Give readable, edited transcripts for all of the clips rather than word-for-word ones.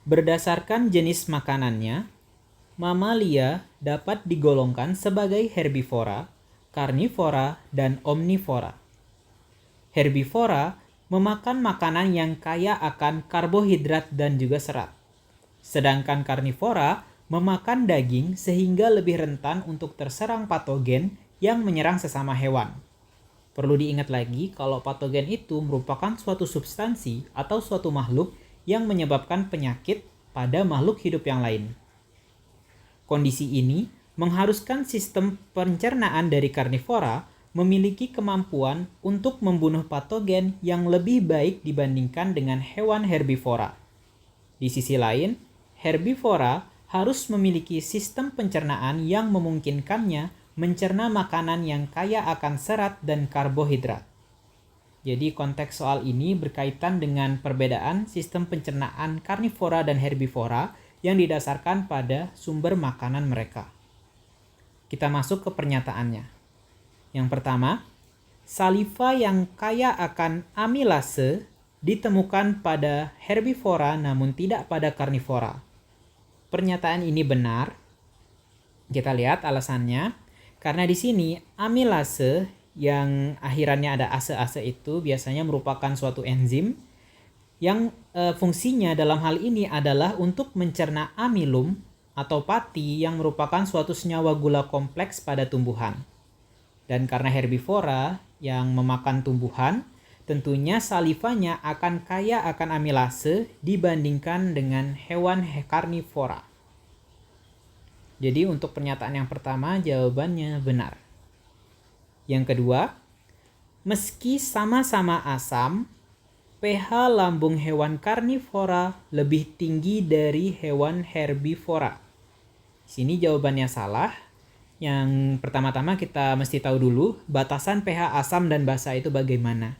Berdasarkan jenis makanannya, mamalia dapat digolongkan sebagai herbivora, karnivora, dan omnivora. Herbivora memakan makanan yang kaya akan karbohidrat dan juga serat. Sedangkan karnivora memakan daging sehingga lebih rentan untuk terserang patogen yang menyerang sesama hewan. Perlu diingat lagi kalau patogen itu merupakan suatu substansi atau suatu makhluk yang menyebabkan penyakit pada makhluk hidup yang lain. Kondisi ini mengharuskan sistem pencernaan dari karnivora memiliki kemampuan untuk membunuh patogen yang lebih baik dibandingkan dengan hewan herbivora. Di sisi lain, herbivora harus memiliki sistem pencernaan yang memungkinkannya mencerna makanan yang kaya akan serat dan karbohidrat. Jadi konteks soal ini berkaitan dengan perbedaan sistem pencernaan karnivora dan herbivora yang didasarkan pada sumber makanan mereka. Kita masuk ke pernyataannya. Yang pertama, saliva yang kaya akan amilase ditemukan pada herbivora namun tidak pada karnivora. Pernyataan ini benar. Kita lihat alasannya. Karena di sini amilase yang akhirannya ada ase-ase itu biasanya merupakan suatu enzim yang fungsinya dalam hal ini adalah untuk mencerna amilum atau pati yang merupakan suatu senyawa gula kompleks pada tumbuhan. Dan karena herbivora yang memakan tumbuhan, tentunya salivanya akan kaya akan amilase dibandingkan dengan hewan karnivora. Jadi untuk pernyataan yang pertama jawabannya benar. Yang kedua, meski sama-sama asam, pH lambung hewan karnivora lebih tinggi dari hewan herbivora. Di sini jawabannya salah. Yang pertama-tama kita mesti tahu dulu batasan pH asam dan basa itu bagaimana.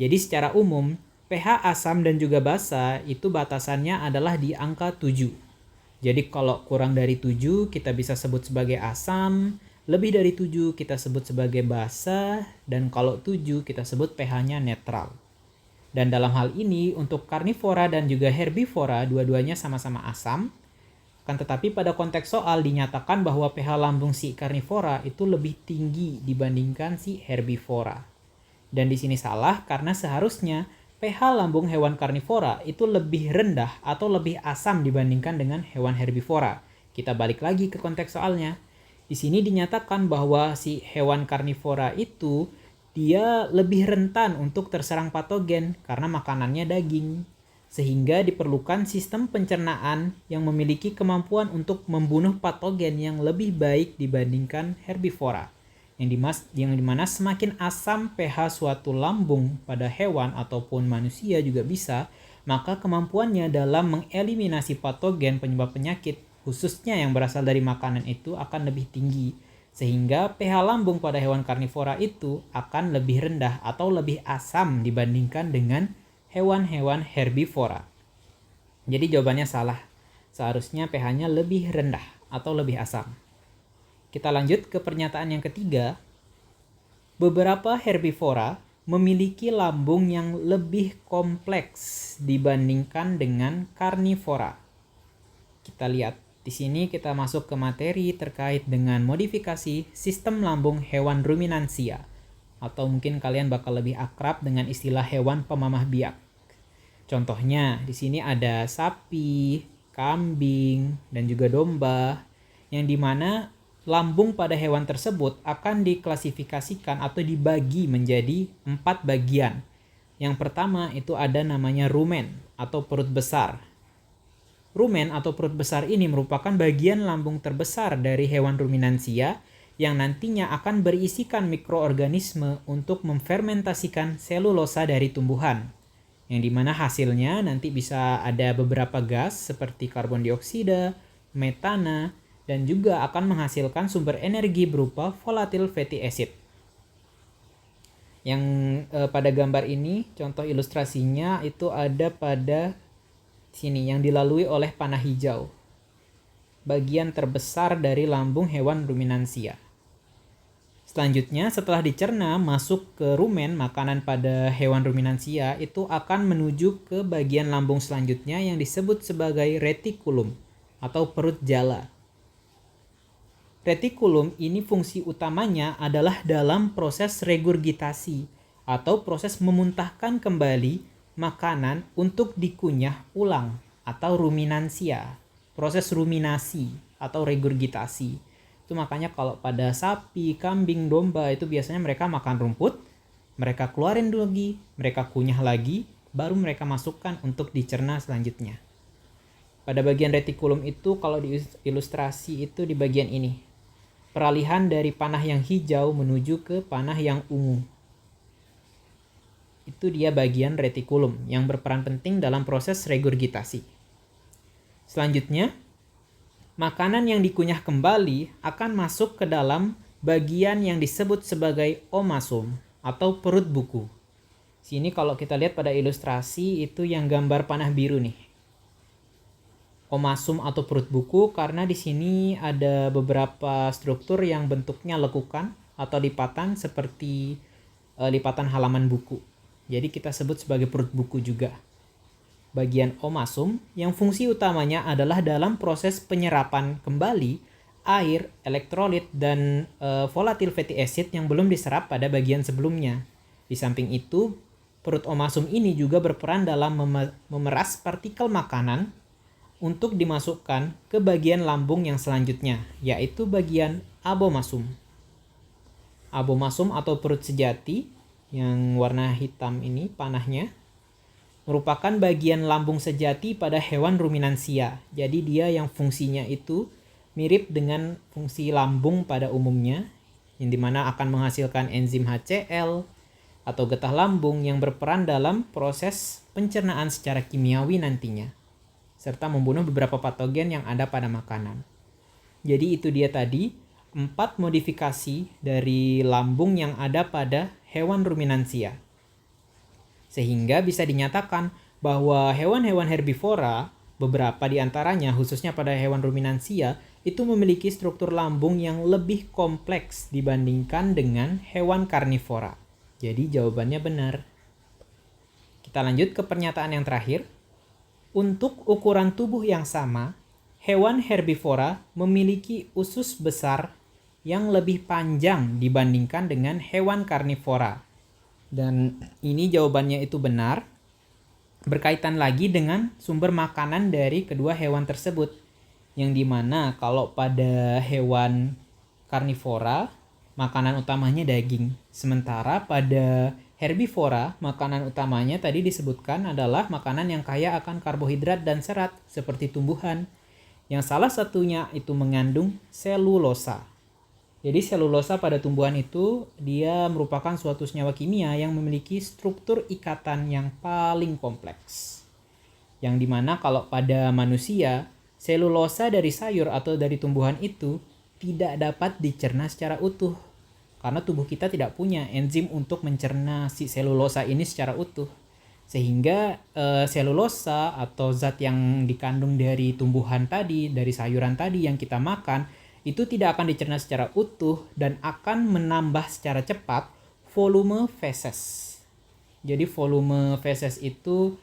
Jadi secara umum, pH asam dan juga basa itu batasannya adalah di angka 7. Jadi kalau kurang dari 7 kita bisa sebut sebagai asam, lebih dari 7 kita sebut sebagai basa, dan kalau 7 kita sebut pH-nya netral. Dan dalam hal ini untuk karnivora dan juga herbivora dua-duanya sama-sama asam, kan tetapi pada konteks soal dinyatakan bahwa pH lambung si karnivora itu lebih tinggi dibandingkan si herbivora. Dan di sini salah karena seharusnya pH lambung hewan karnivora itu lebih rendah atau lebih asam dibandingkan dengan hewan herbivora. Kita balik lagi ke konteks soalnya. Di sini dinyatakan bahwa si hewan karnivora itu dia lebih rentan untuk terserang patogen karena makanannya daging. Sehingga diperlukan sistem pencernaan yang memiliki kemampuan untuk membunuh patogen yang lebih baik dibandingkan herbivora. Yang dimana semakin asam pH suatu lambung pada hewan ataupun manusia juga bisa, maka kemampuannya dalam mengeliminasi patogen penyebab penyakit, khususnya yang berasal dari makanan itu akan lebih tinggi. Sehingga pH lambung pada hewan karnivora itu akan lebih rendah atau lebih asam dibandingkan dengan hewan-hewan herbivora. Jadi jawabannya salah. Seharusnya pH-nya lebih rendah atau lebih asam. Kita lanjut ke pernyataan yang ketiga. Beberapa herbivora memiliki lambung yang lebih kompleks dibandingkan dengan karnivora. Kita lihat di sini kita masuk ke materi terkait dengan modifikasi sistem lambung hewan ruminansia, atau mungkin kalian bakal lebih akrab dengan istilah hewan pemamah biak. Contohnya di sini ada sapi, kambing, dan juga domba, yang dimana lambung pada hewan tersebut akan diklasifikasikan atau dibagi menjadi 4 bagian. Yang pertama itu ada namanya rumen atau perut besar. Rumen atau perut besar ini merupakan bagian lambung terbesar dari hewan ruminansia yang nantinya akan berisikan mikroorganisme untuk memfermentasikan selulosa dari tumbuhan. Yang dimana hasilnya nanti bisa ada beberapa gas seperti karbon dioksida, metana, dan juga akan menghasilkan sumber energi berupa volatile fatty acid. Yang pada gambar ini contoh ilustrasinya itu ada pada sini yang dilalui oleh panah hijau. Bagian terbesar dari lambung hewan ruminansia. Selanjutnya, setelah dicerna masuk ke rumen, makanan pada hewan ruminansia itu akan menuju ke bagian lambung selanjutnya yang disebut sebagai retikulum atau perut jala. Retikulum ini fungsi utamanya adalah dalam proses regurgitasi atau proses memuntahkan kembali makanan untuk dikunyah ulang atau ruminansia. Proses ruminasi atau regurgitasi. Itu makanya kalau pada sapi, kambing, domba itu biasanya mereka makan rumput, mereka keluarin lagi, mereka kunyah lagi, baru mereka masukkan untuk dicerna selanjutnya. Pada bagian retikulum itu kalau di ilustrasi itu di bagian ini. Peralihan dari panah yang hijau menuju ke panah yang ungu. Itu dia bagian retikulum yang berperan penting dalam proses regurgitasi. Selanjutnya, makanan yang dikunyah kembali akan masuk ke dalam bagian yang disebut sebagai omasum atau perut buku. Sini kalau kita lihat pada ilustrasi itu yang gambar panah biru nih. Omasum atau perut buku karena di sini ada beberapa struktur yang bentuknya lekukan atau lipatan seperti lipatan halaman buku. Jadi kita sebut sebagai perut buku juga. Bagian omasum yang fungsi utamanya adalah dalam proses penyerapan kembali air, elektrolit, dan volatil fatty acid yang belum diserap pada bagian sebelumnya. Di samping itu, perut omasum ini juga berperan dalam memeras partikel makanan untuk dimasukkan ke bagian lambung yang selanjutnya, yaitu bagian abomasum. Abomasum atau perut sejati yang warna hitam ini panahnya merupakan bagian lambung sejati pada hewan ruminansia. Jadi dia yang fungsinya itu mirip dengan fungsi lambung pada umumnya, yang dimana akan menghasilkan enzim HCl atau getah lambung yang berperan dalam proses pencernaan secara kimiawi nantinya, serta membunuh beberapa patogen yang ada pada makanan. Jadi itu dia tadi 4 modifikasi dari lambung yang ada pada hewan ruminansia. Sehingga bisa dinyatakan bahwa hewan-hewan herbivora, beberapa di antaranya khususnya pada hewan ruminansia, itu memiliki struktur lambung yang lebih kompleks dibandingkan dengan hewan karnivora. Jadi jawabannya benar. Kita lanjut ke pernyataan yang terakhir. Untuk ukuran tubuh yang sama, hewan herbivora memiliki usus besar yang lebih panjang dibandingkan dengan hewan karnivora. Dan ini jawabannya itu benar. Berkaitan lagi dengan sumber makanan dari kedua hewan tersebut. Yang dimana kalau pada hewan karnivora, makanan utamanya daging. Sementara pada herbivora, makanan utamanya tadi disebutkan adalah makanan yang kaya akan karbohidrat dan serat seperti tumbuhan, yang salah satunya itu mengandung selulosa. Jadi selulosa pada tumbuhan itu dia merupakan suatu senyawa kimia yang memiliki struktur ikatan yang paling kompleks. Yang dimana kalau pada manusia, selulosa dari sayur atau dari tumbuhan itu tidak dapat dicerna secara utuh. Karena tubuh kita tidak punya enzim untuk mencerna si selulosa ini secara utuh. Sehingga selulosa atau zat yang dikandung dari tumbuhan tadi, dari sayuran tadi yang kita makan, itu tidak akan dicerna secara utuh dan akan menambah secara cepat volume feses. Jadi volume feses itu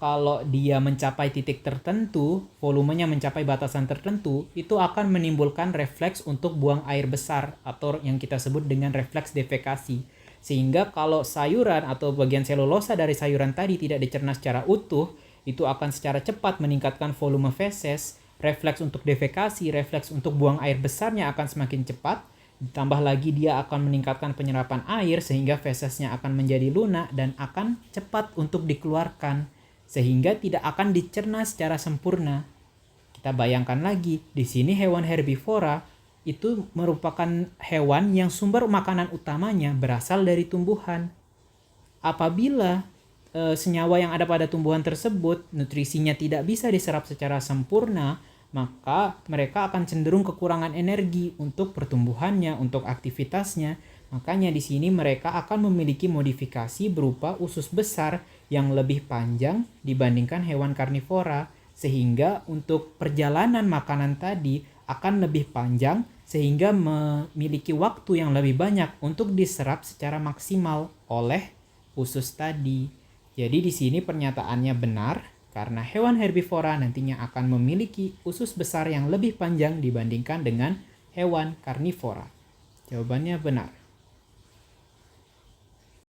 kalau dia mencapai titik tertentu, volumenya mencapai batasan tertentu, itu akan menimbulkan refleks untuk buang air besar atau yang kita sebut dengan refleks defekasi. Sehingga kalau sayuran atau bagian selulosa dari sayuran tadi tidak dicerna secara utuh, itu akan secara cepat meningkatkan volume feses, refleks untuk defekasi, refleks untuk buang air besarnya akan semakin cepat, ditambah lagi dia akan meningkatkan penyerapan air sehingga fesesnya akan menjadi lunak dan akan cepat untuk dikeluarkan, sehingga tidak akan dicerna secara sempurna. Kita bayangkan lagi, di sini hewan herbivora itu merupakan hewan yang sumber makanan utamanya berasal dari tumbuhan. Apabila senyawa yang ada pada tumbuhan tersebut, nutrisinya tidak bisa diserap secara sempurna, maka mereka akan cenderung kekurangan energi untuk pertumbuhannya, untuk aktivitasnya. Makanya di sini mereka akan memiliki modifikasi berupa usus besar yang lebih panjang dibandingkan hewan karnivora, sehingga untuk perjalanan makanan tadi akan lebih panjang sehingga memiliki waktu yang lebih banyak untuk diserap secara maksimal oleh usus tadi. Jadi di sini pernyataannya benar karena hewan herbivora nantinya akan memiliki usus besar yang lebih panjang dibandingkan dengan hewan karnivora. Jawabannya benar.